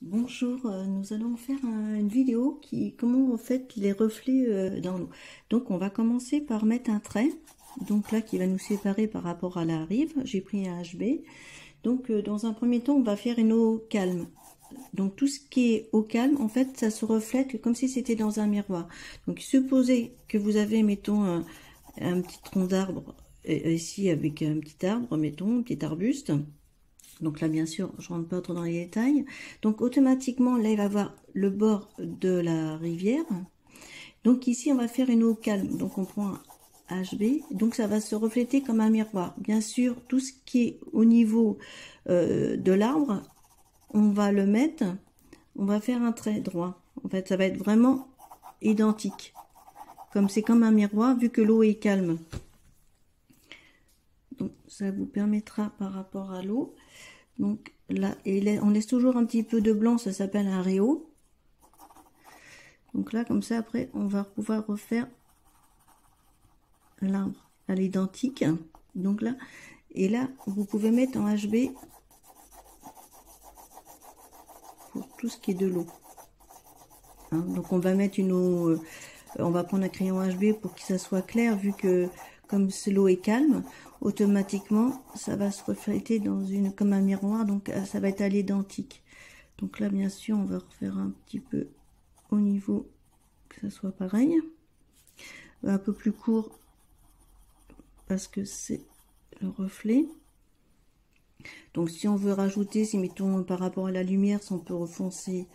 Bonjour, nous allons faire une vidéo comment on fait les reflets dans l'eau. Donc on va commencer par mettre un trait, donc là qui va nous séparer par rapport à la rive. J'ai pris un HB. Donc dans un premier temps on va faire une eau calme. Donc tout ce qui est eau calme, en fait ça se reflète comme si c'était dans un miroir. Donc supposez que vous avez, mettons, un petit tronc d'arbre ici avec un petit arbre, mettons, un petit arbuste. Donc là, bien sûr, je rentre pas trop dans les détails. Donc automatiquement, là, il va avoir le bord de la rivière. Donc ici, on va faire une eau calme. Donc on prend un HB. Donc ça va se refléter comme un miroir. Bien sûr, tout ce qui est au niveau de l'arbre, on va le mettre. On va faire un trait droit. En fait, ça va être vraiment identique. Comme c'est comme un miroir, vu que l'eau est calme. Donc ça vous permettra par rapport à l'eau. Donc là, et on laisse toujours un petit peu de blanc, ça s'appelle un réau. Donc là, comme ça, après, on va pouvoir refaire l'arbre à l'identique. Donc là, et là, vous pouvez mettre en HB pour tout ce qui est de l'eau. Hein, donc on va mettre une eau, on va prendre un crayon HB pour que ça soit clair, vu que comme l'eau est calme, automatiquement, ça va se refléter dans comme un miroir, donc ça va être à l'identique. Donc là, bien sûr, on va refaire un petit peu au niveau, que ça soit pareil. Un peu plus court, parce que c'est le reflet. Donc si on veut rajouter, si mettons par rapport à la lumière, si on peut refoncer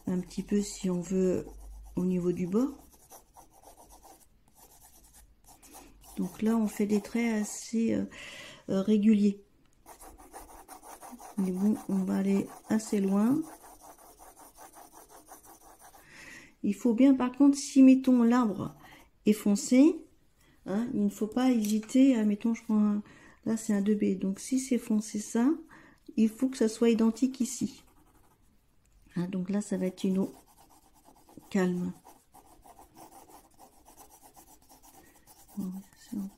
un petit peu, si on veut, au niveau du bord. Donc là, on fait des traits assez réguliers. Mais bon, on va aller assez loin. Il faut bien, par contre, si mettons l'arbre est foncé, hein, il ne faut pas hésiter à, mettons, je prends là c'est un 2B, donc si c'est foncé ça, il faut que ça soit identique ici. Hein, donc là, ça va être une eau calme.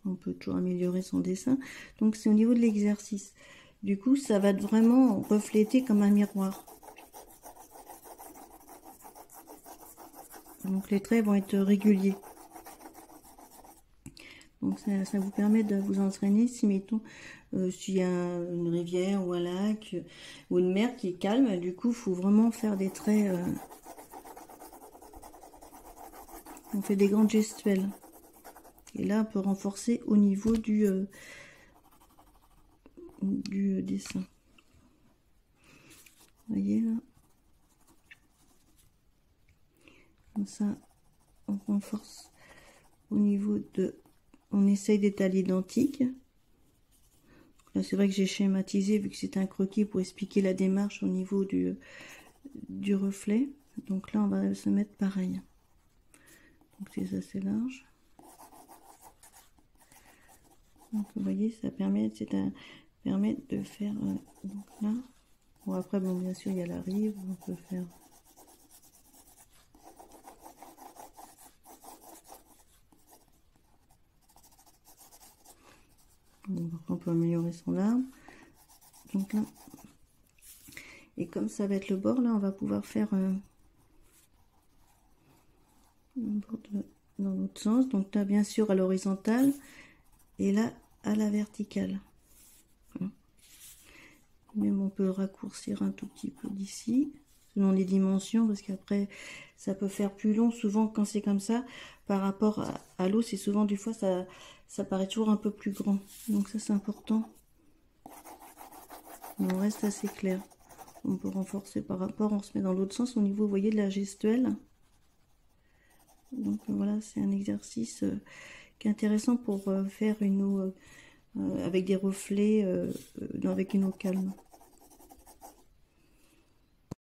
On peut toujours améliorer son dessin. Donc c'est au niveau de l'exercice. Du coup, ça va vraiment refléter comme un miroir. Donc les traits vont être réguliers. Donc ça vous permet de vous entraîner si, mettons, s'il y a une rivière ou un lac ou une mer qui est calme, du coup, il faut vraiment faire des traits. On fait des grandes gestuelles. Et là, on peut renforcer au niveau du dessin. Vous voyez là? Comme ça, on renforce au niveau de... On essaye d'être à l'identique. Là, c'est vrai que j'ai schématisé, vu que c'est un croquis, pour expliquer la démarche au niveau du reflet. Donc là, on va se mettre pareil. Donc c'est assez large. Donc vous voyez, ça permet, permet de faire... donc là. Bon, après, bon, bien sûr, il y a la rive, on peut faire... Bon, on peut améliorer son arbre. Donc là, et comme ça va être le bord, là, on va pouvoir faire un bord dans l'autre sens. Donc là, bien sûr, à l'horizontale, et là, à la verticale. Même on peut raccourcir un tout petit peu d'ici, selon les dimensions, parce qu'après, ça peut faire plus long. Souvent, quand c'est comme ça, par rapport à l'eau, c'est souvent, des fois, ça paraît toujours un peu plus grand. Donc ça, c'est important. Mais on reste assez clair. On peut renforcer par rapport, on se met dans l'autre sens au niveau, vous voyez, de la gestuelle. Donc voilà, c'est un exercice qui est intéressant pour faire une eau avec des reflets, avec une eau calme.